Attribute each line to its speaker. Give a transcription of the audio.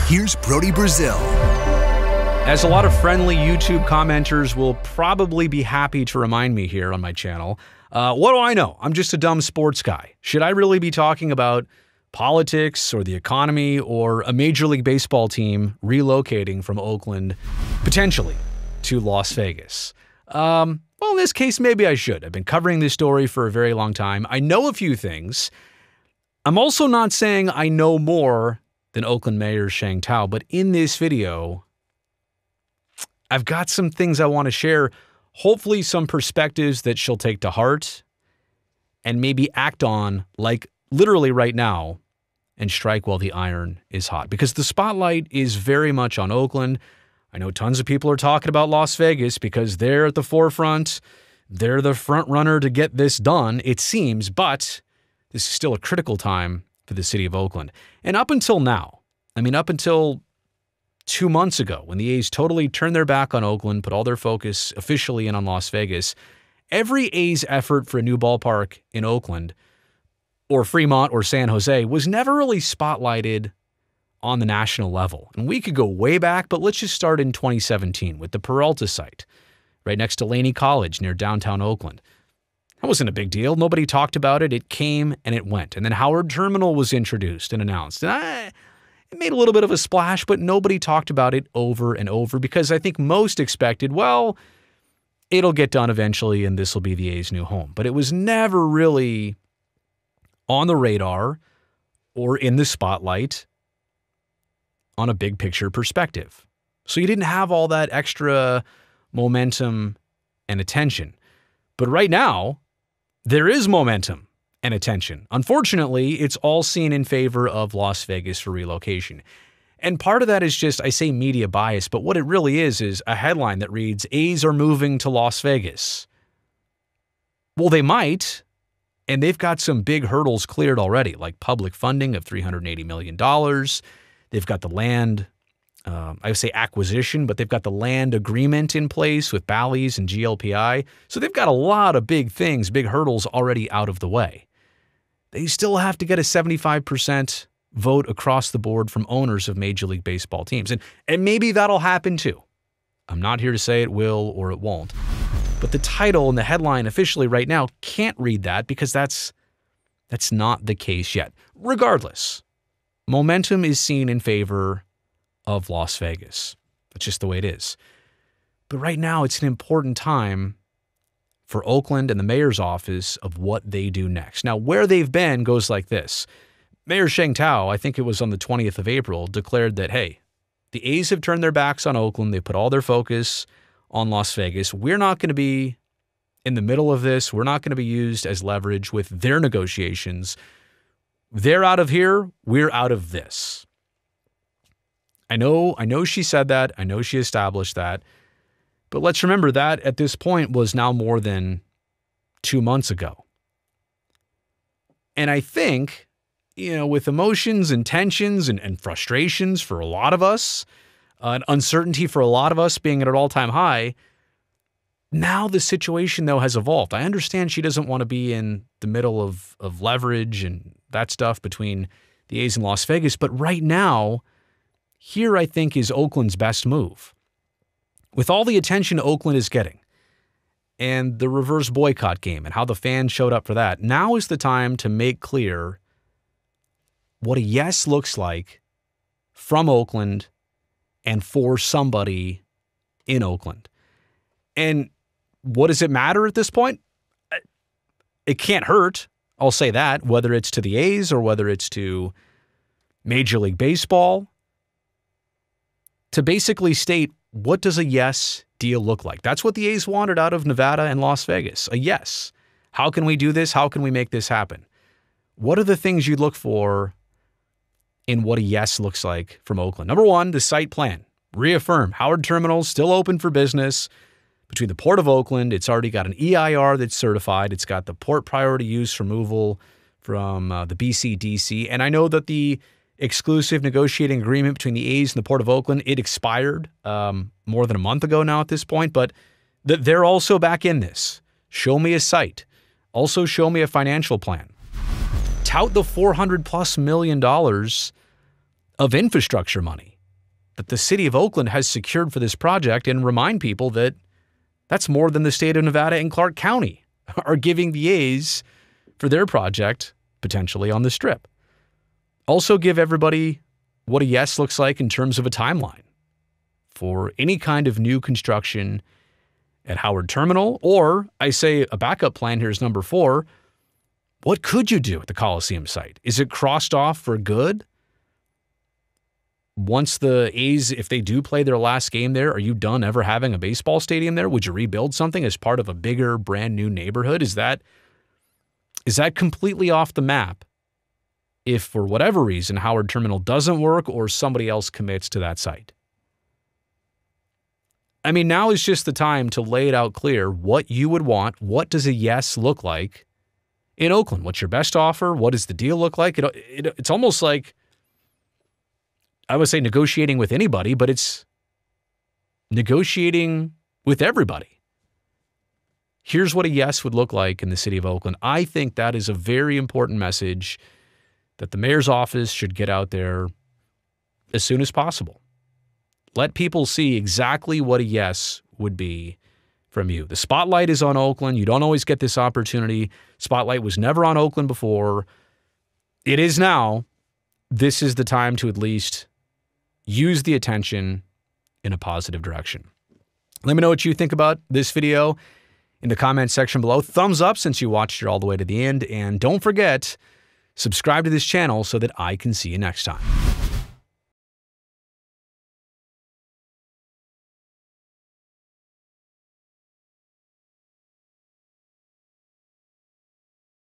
Speaker 1: Here's Brody Brazil.
Speaker 2: As a lot of friendly YouTube commenters will probably be happy to remind me here on my channel, what do I know? I'm just a dumb sports guy. Should I really be talking about politics or the economy or a Major League Baseball team relocating from Oakland, potentially, to Las Vegas? Well, in this case, maybe I should. I've been covering this story for a very long time. I know a few things. I'm also not saying I know more than Oakland Mayor Sheng Tao, but in this video, I've got some things I want to share, hopefully some perspectives that she'll take to heart and maybe act on, like literally right now, and strike while the iron is hot. Because the spotlight is very much on Oakland. I know tons of people are talking about Las Vegas because they're at the forefront. They're the front runner to get this done, it seems, but this is still a critical time for the city of Oakland. And up until now, up until 2 months ago, when the A's totally turned their back on Oakland, put all their focus officially in on Las Vegas, every A's effort for a new ballpark in Oakland, or Fremont, or San Jose, was never really spotlighted on the national level. And we could go way back, but let's just start in 2017 with the Peralta site, right next to Laney College near downtown Oakland. That wasn't a big deal. Nobody talked about it. It came and it went. And then Howard Terminal was introduced and announced. And it made a little bit of a splash, but nobody talked about it over and over because I think most expected, well, it'll get done eventually and this will be the A's new home. But it was never really on the radar or in the spotlight on a big picture perspective. So you didn't have all that extra momentum and attention. But right now, there is momentum and attention. Unfortunately, it's all seen in favor of Las Vegas for relocation. And part of that is just, I say media bias, but what it really is a headline that reads, A's are moving to Las Vegas. Well, they might, and they've got some big hurdles cleared already, like public funding of $380 million. They've got the land, I would say acquisition, but they've got the land agreement in place with Bally's and GLPI. So they've got a lot of big things, big hurdles already out of the way. They still have to get a 75% vote across the board from owners of Major League Baseball teams. And maybe that'll happen too. I'm not here to say it will or it won't. But the title and the headline officially right now can't read that because that's not the case yet. Regardless, momentum is seen in favor of Las Vegas. That's just the way it is. But right now, it's an important time for Oakland and the mayor's office of what they do next. Now, where they've been goes like this. Mayor Sheng Tao, I think it was on the 20th of April, declared that, hey, the A's have turned their backs on Oakland. They put all their focus on Las Vegas. We're not going to be in the middle of this. We're not going to be used as leverage with their negotiations. They're out of here. We're out of this. I know she said that. I know she established that. But let's remember that at this point was now more than 2 months ago. And I think, with emotions and tensions and frustrations for a lot of us, and uncertainty for a lot of us being at an all-time high, now the situation, though, has evolved. I understand she doesn't want to be in the middle of leverage and that stuff between the A's and Las Vegas, but right now, here I think is Oakland's best move. With all the attention Oakland is getting and the reverse boycott game and how the fans showed up for that, now is the time to make clear what a yes looks like from Oakland and for somebody in Oakland. And what does it matter at this point? It can't hurt, I'll say that, whether it's to the A's or whether it's to Major League Baseball, to basically state, what does a yes deal look like? That's what the A's wanted out of Nevada and Las Vegas, a yes. How can we do this? How can we make this happen? What are the things you look for in what a yes looks like from Oakland? Number one, the site plan. Reaffirm Howard Terminal still open for business. Between the Port of Oakland, it's already got an EIR that's certified. It's got the Port Priority Use Removal from the BCDC. And I know that the exclusive negotiating agreement between the A's and the Port of Oakland, it expired more than a month ago now at this point, but they're also back in this. Show me a site. Also show me a financial plan. Tout the $400+ million of infrastructure money. that the city of Oakland has secured for this project and remind people that that's more than the state of Nevada and Clark County are giving the A's for their project, potentially on the Strip. Also give everybody what a yes looks like in terms of a timeline for any kind of new construction at Howard Terminal, or I say a backup plan here is number 4. What could you do at the Coliseum site? Is it crossed off for good? Once the A's, if they do play their last game there, are you done ever having a baseball stadium there? Would you rebuild something as part of a bigger, brand new neighborhood? Is that completely off the map if for whatever reason Howard Terminal doesn't work or somebody else commits to that site? I mean, now is just the time to lay it out clear what you would want. What does a yes look like in Oakland? What's your best offer? What does the deal look like? It's almost like, I would say negotiating with anybody, but it's negotiating with everybody. Here's what a yes would look like in the city of Oakland. I think that is a very important message that the mayor's office should get out there as soon as possible. Let people see exactly what a yes would be from you. The spotlight is on Oakland. You don't always get this opportunity. Spotlight was never on Oakland before. It is now. This is the time to at least use the attention in a positive direction. Let me know what you think about this video in the comment section below. Thumbs up since you watched it all the way to the end. And don't forget, subscribe to this channel so that I can see you next time.